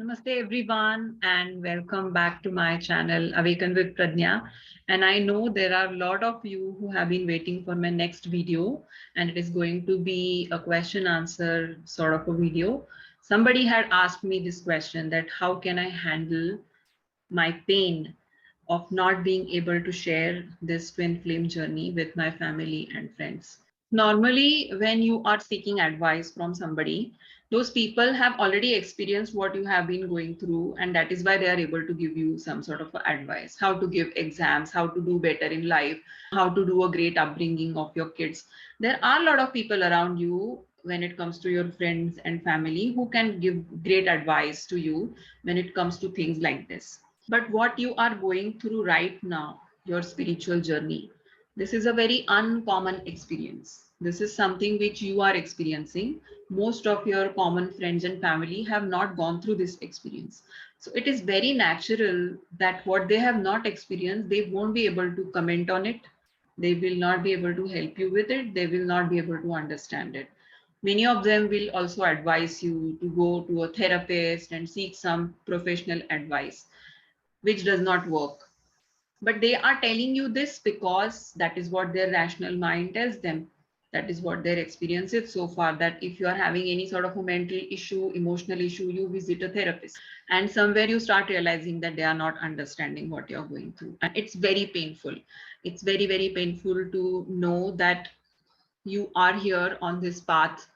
Namaste everyone and welcome back to my channel Awaken with Pradnya. And I know there are a lot of you who have been waiting for my next video, and it is going to be a question answer sort of a video. Somebody had asked me this question, that how can I handle my pain of not being able to share this twin flame journey with my family and friends. Normally, when you are seeking advice from somebody, those people have already experienced what you have been going through, and that is why they are able to give you some sort of advice, how to give exams, how to do better in life, how to do a great upbringing of your kids. There are a lot of people around you when it comes to your friends and family who can give great advice to you when it comes to things like this. But what you are going through right now, your spiritual journey, this is a very uncommon experience. This is something which you are experiencing. Most of your common friends and family have not gone through this experience. So it is very natural that what they have not experienced, they won't be able to comment on it. They will not be able to help you with it. They will not be able to understand it. Many of them will also advise you to go to a therapist and seek some professional advice, which does not work. But they are telling you this because that is what their rational mind tells them. That is what their experience is so far, that if you are having any sort of a mental issue, emotional issue, you visit a therapist. And somewhere you start realizing that they are not understanding what you're going through. And it's very painful. It's very, very painful to know that you are here on this path,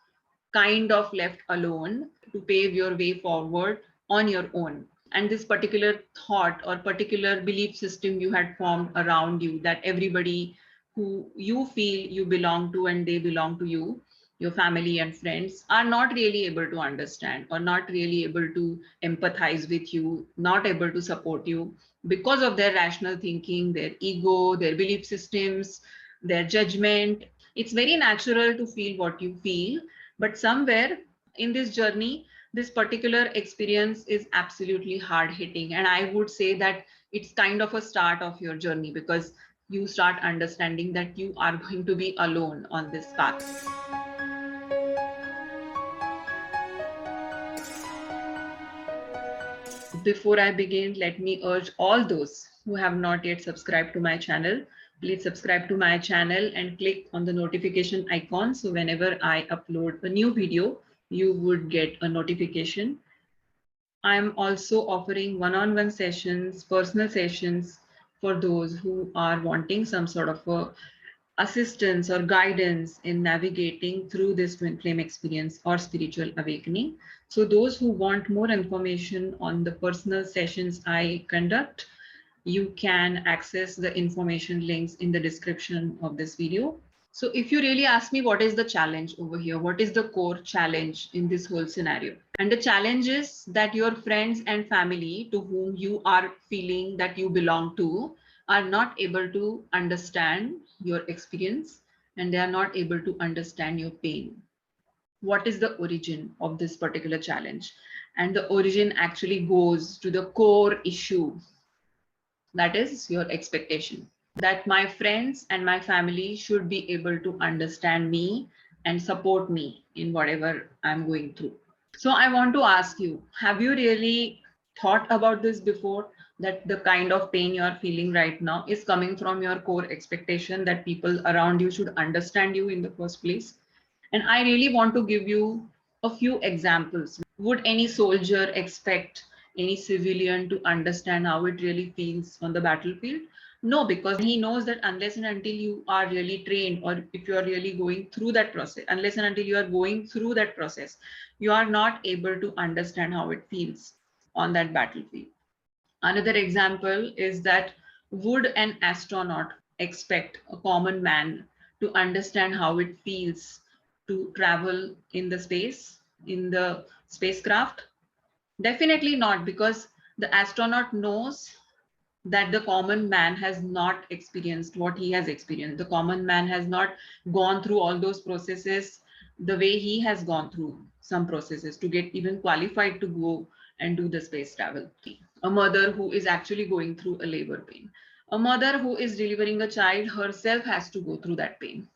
kind of left alone to pave your way forward on your own. And this particular thought or particular belief system you had formed around you, that everybody who you feel you belong to and they belong to you, your family and friends, are not really able to understand or not really able to empathize with you, not able to support you because of their rational thinking, their ego, their belief systems, their judgment. It's very natural to feel what you feel, but somewhere in this journey, this particular experience is absolutely hard hitting. And I would say that it's kind of a start of your journey, because you start understanding that you are going to be alone on this path. Before I begin, let me urge all those who have not yet subscribed to my channel, please subscribe to my channel and click on the notification icon. So whenever I upload a new video, you would get a notification. I'm also offering one-on-one sessions, personal sessions for those who are wanting some sort of a assistance or guidance in navigating through this twin flame experience or spiritual awakening. So those who want more information on the personal sessions I conduct, you can access the information links in the description of this video. So if you really ask me what is the challenge over here, what is the core challenge in this whole scenario? And the challenge is that your friends and family to whom you are feeling that you belong to are not able to understand your experience, and they are not able to understand your pain. What is the origin of this particular challenge? And the origin actually goes to the core issue, that is your expectation, that my friends and my family should be able to understand me and support me in whatever I'm going through. So I want to ask you, have you really thought about this before, that the kind of pain you are feeling right now is coming from your core expectation that people around you should understand you in the first place? And I really want to give you a few examples. Would any soldier expect any civilian to understand how it really feels on the battlefield? No, because he knows that unless and until you are really trained, or if you are really going through that process, unless and until you are going through that process, you are not able to understand how it feels on that battlefield. Another example is that, would an astronaut expect a common man to understand how it feels to travel in the space, in the spacecraft? Definitely not, because the astronaut knows that the common man has not experienced what he has experienced. The common man has not gone through all those processes the way he has gone through some processes to get even qualified to go and do the space travel. A mother who is actually going through a labor pain, a mother who is delivering a child herself has to go through that pain.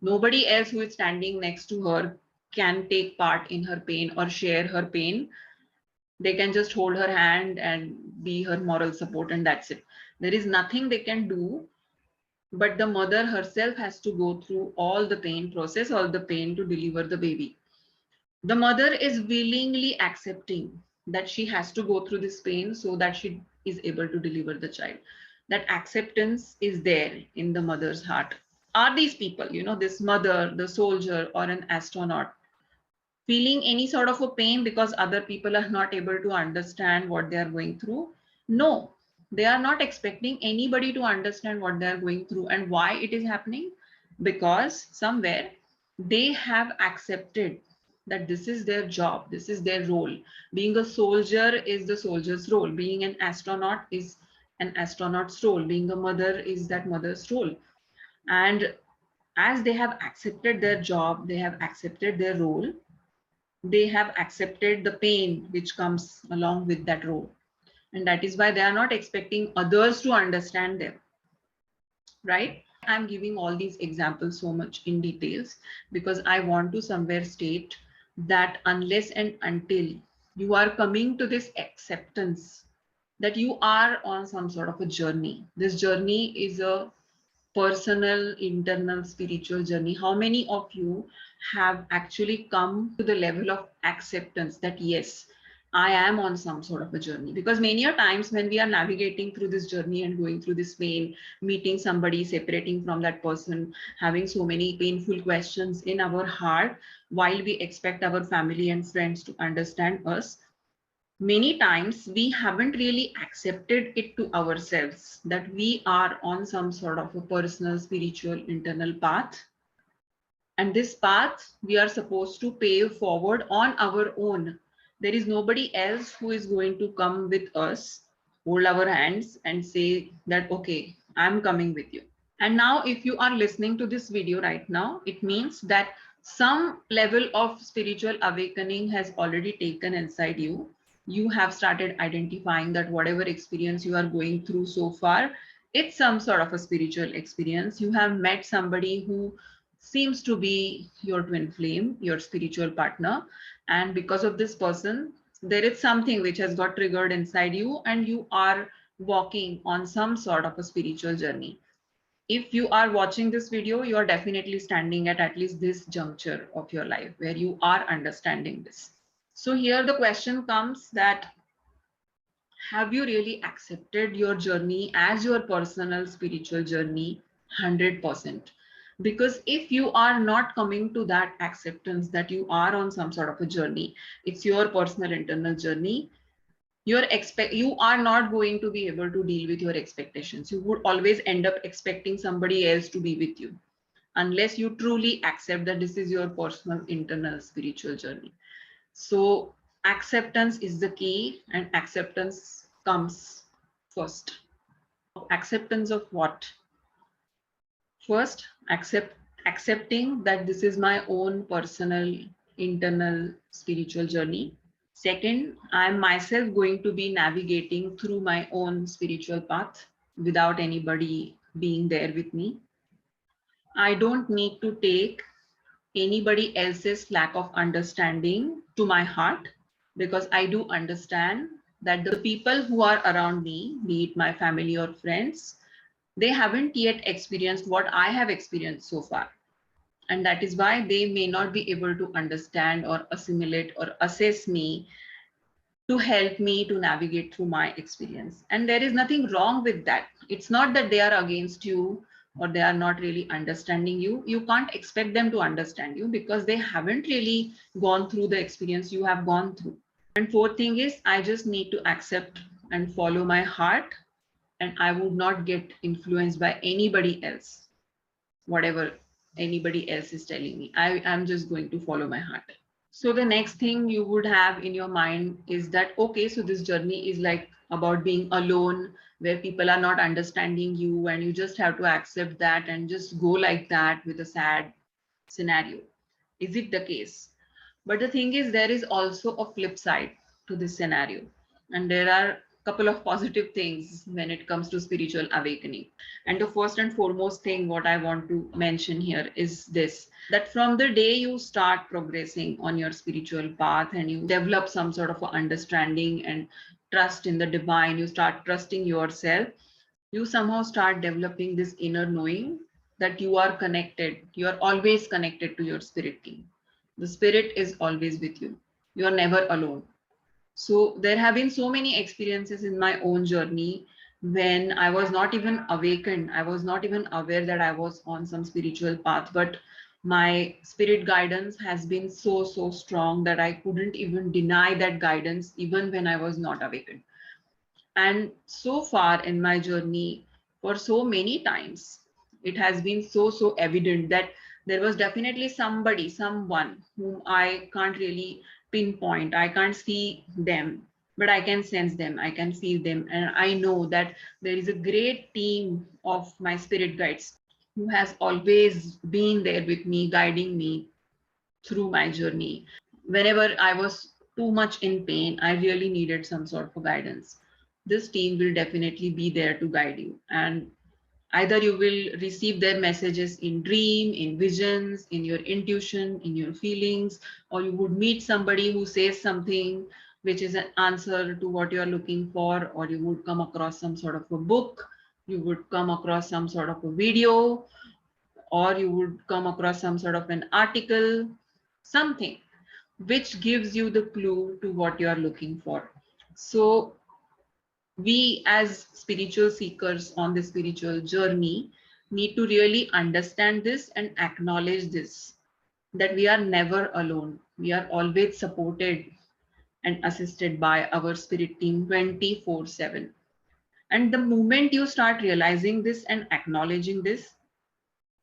Nobody else who is standing next to her can take part in her pain or share her pain They can just hold her hand and be her moral support, and that's it. There is nothing they can do, but the mother herself has to go through all the pain process, all the pain to deliver the baby. The mother is willingly accepting that she has to go through this pain so that she is able to deliver the child. That acceptance is there in the mother's heart. Are these people, this mother, the soldier, or an astronaut, feeling any sort of a pain because other people are not able to understand what they are going through? No, they are not expecting anybody to understand what they are going through and why it is happening, because somewhere they have accepted that this is their job, this is their role. Being a soldier is the soldier's role, being an astronaut is an astronaut's role, being a mother is that mother's role. And as they have accepted their job, they have accepted their role, they have accepted the pain which comes along with that role. And that is why they are not expecting others to understand them, right? I'm giving all these examples so much in details because I want to somewhere state that unless and until you are coming to this acceptance that you are on some sort of a journey, this journey is a personal, internal, spiritual journey. How many of you have actually come to the level of acceptance that yes, I am on some sort of a journey? Because many a times when we are navigating through this journey and going through this pain, meeting somebody, separating from that person, having so many painful questions in our heart, while we expect our family and friends to understand us, many times we haven't really accepted it to ourselves that we are on some sort of a personal, spiritual, internal path. And this path we are supposed to pave forward on our own. There is nobody else who is going to come with us, hold our hands, and say that, okay, I'm coming with you. And now, if you are listening to this video right now, it means that some level of spiritual awakening has already taken inside you. You have started identifying that whatever experience you are going through so far, it's some sort of a spiritual experience. You have met somebody who seems to be your twin flame, your spiritual partner. And because of this person, there is something which has got triggered inside you, and you are walking on some sort of a spiritual journey. If you are watching this video, you are definitely standing at least this juncture of your life where you are understanding this. So here the question comes that have you really accepted your journey as your personal spiritual journey 100%? Because if you are not coming to that acceptance that you are on some sort of a journey, it's your personal internal journey, you are not going to be able to deal with your expectations. You would always end up expecting somebody else to be with you unless you truly accept that this is your personal internal spiritual journey. So acceptance is the key, and acceptance comes first. Acceptance of what? First, accepting that this is my own personal internal spiritual journey. Second, I'm myself going to be navigating through my own spiritual path without anybody being there with me. I don't need to take anybody else's lack of understanding to my heart, because I do understand that the people who are around me, be it my family or friends, they haven't yet experienced what I have experienced so far. And that is why they may not be able to understand or assimilate or assess me to help me to navigate through my experience. And there is nothing wrong with that. It's not that they are against you or they are not really understanding you. You can't expect them to understand you because they haven't really gone through the experience you have gone through. And fourth thing is, I just need to accept and follow my heart, and I would not get influenced by anybody else, whatever anybody else is telling me. I am just going to follow my heart. So the next thing you would have in your mind is that, okay, so this journey is like about being alone, where people are not understanding you, and you just have to accept that and just go like that with a sad scenario. Is it the case? But the thing is, there is also a flip side to this scenario. And there are couple of positive things when it comes to spiritual awakening. And the first and foremost thing what I want to mention here is this, that from the day you start progressing on your spiritual path and you develop some sort of understanding and trust in the divine, you start trusting yourself, you somehow start developing this inner knowing that you are connected, you are always connected to your spirit team. The spirit is always with you, you are never alone. So there have been so many experiences in my own journey when I was not even awakened. I was not even aware that I was on some spiritual path, but my spirit guidance has been so, so strong that I couldn't even deny that guidance even when I was not awakened. And so far in my journey, for so many times, it has been so, so evident that there was definitely somebody, someone whom I can't really pinpoint. I can't see them, but I can sense them, I can feel them. And I know that there is a great team of my spirit guides who has always been there with me, guiding me through my journey. Whenever I was too much in pain, I really needed some sort of guidance. This team will definitely be there to guide you. And either you will receive their messages in dream, in visions, in your intuition, in your feelings, or you would meet somebody who says something which is an answer to what you are looking for, or you would come across some sort of a book, you would come across some sort of a video, or you would come across some sort of an article, something which gives you the clue to what you are looking for. So we as spiritual seekers on the spiritual journey need to really understand this and acknowledge this, that we are never alone. We are always supported and assisted by our spirit team 24/7. And the moment you start realizing this and acknowledging this,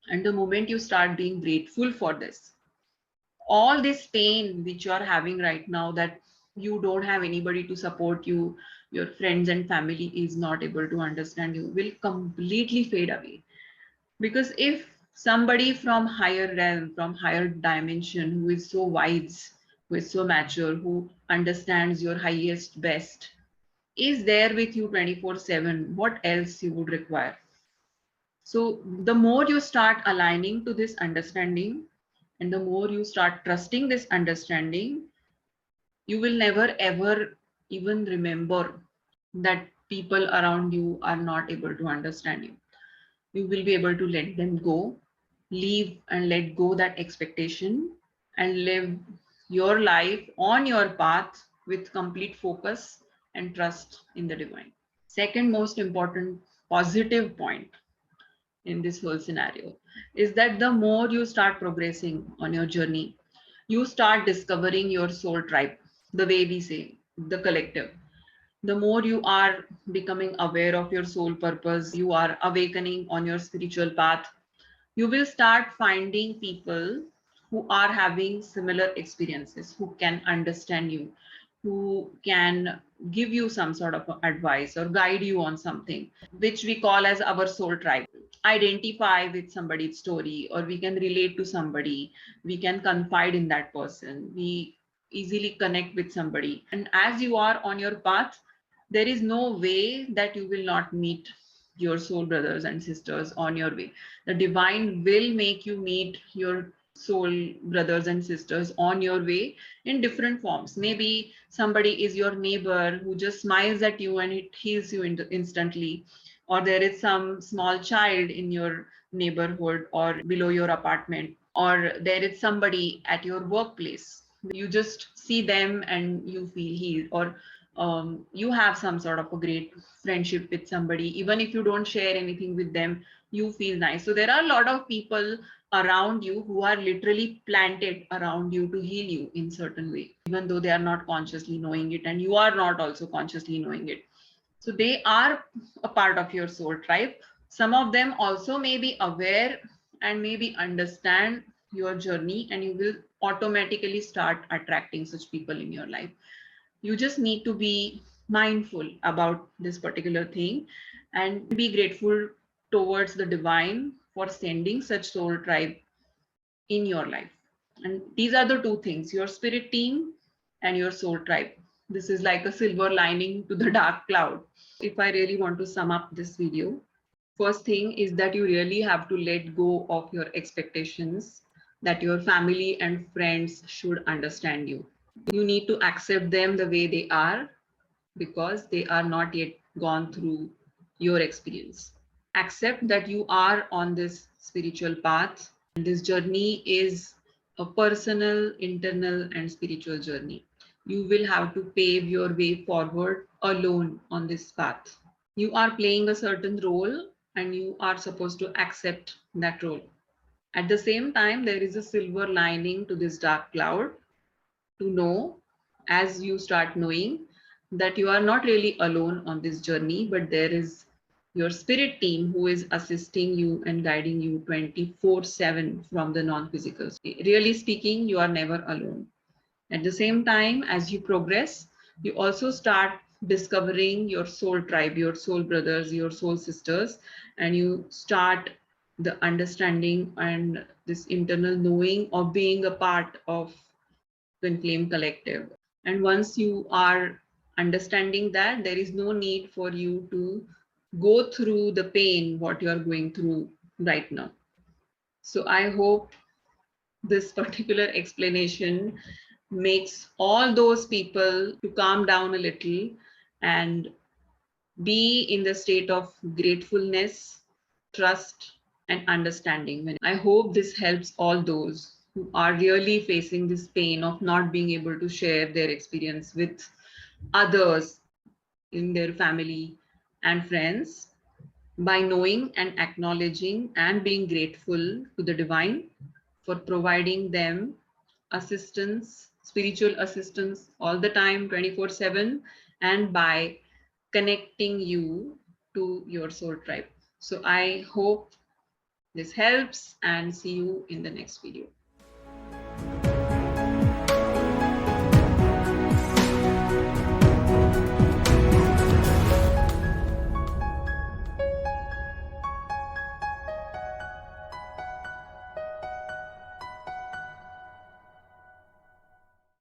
and the moment you start being grateful for this, all this pain which you are having right now, that you don't have anybody to support you, your friends and family is not able to understand you, will completely fade away. Because if somebody from higher realm, from higher dimension, who is so wise, who is so mature, who understands your highest best, is there with you 24/7, what else you would require? So the more you start aligning to this understanding, and the more you start trusting this understanding, you will never ever even remember that people around you are not able to understand you. You will be able to let them go, leave and let go that expectation, and live your life on your path with complete focus and trust in the divine. Second most important positive point in this whole scenario is that the more you start progressing on your journey, you start discovering your soul tribe, the way we say, the collective. The more you are becoming aware of your soul purpose, you are awakening on your spiritual path, you will start finding people who are having similar experiences, who can understand you, who can give you some sort of advice or guide you on something, which we call as our soul tribe. Identify with somebody's story, or we can relate to somebody, we can confide in that person, we easily connect with somebody. And as you are on your path, there is no way that you will not meet your soul brothers and sisters on your way. The divine will make you meet your soul brothers and sisters on your way in different forms. Maybe somebody is your neighbor who just smiles at you and it heals you instantly, or there is some small child in your neighborhood or below your apartment, or there is somebody at your workplace. You just see them and you feel healed, or you have some sort of a great friendship with somebody, even if you don't share anything with them, you feel nice. So there are a lot of people around you who are literally planted around you to heal you in certain way, even though they are not consciously knowing it and you are not also consciously knowing it. So they are a part of your soul tribe. Some of them also may be aware and maybe understand your journey, and you will automatically start attracting such people in your life. You just need to be mindful about this particular thing and be grateful towards the divine for sending such soul tribe in your life. And these are the two things, your spirit team and your soul tribe. This is like a silver lining to the dark cloud. If I really want to sum up this video, first thing is that you really have to let go of your expectations that your family and friends should understand you. You need to accept them the way they are because they are not yet gone through your experience. Accept that you are on this spiritual path, and this journey is a personal, internal, and spiritual journey. You will have to pave your way forward alone on this path. You are playing a certain role and you are supposed to accept that role. At the same time, there is a silver lining to this dark cloud to know, as you start knowing, that you are not really alone on this journey, but there is your spirit team who is assisting you and guiding you 24/7 from the non-physical. Really speaking, you are never alone. At the same time, as you progress, you also start discovering your soul tribe, your soul brothers, your soul sisters, and you start the understanding and this internal knowing of being a part of Twin Flame Collective. And once you are understanding that, there is no need for you to go through the pain what you are going through right now. So I hope this particular explanation makes all those people to calm down a little and be in the state of gratefulness, trust, and understanding. I hope this helps all those who are really facing this pain of not being able to share their experience with others in their family and friends, by knowing and acknowledging and being grateful to the divine for providing them assistance, spiritual assistance all the time, 24/7, and by connecting you to your soul tribe. So I hope this helps and see you in the next video.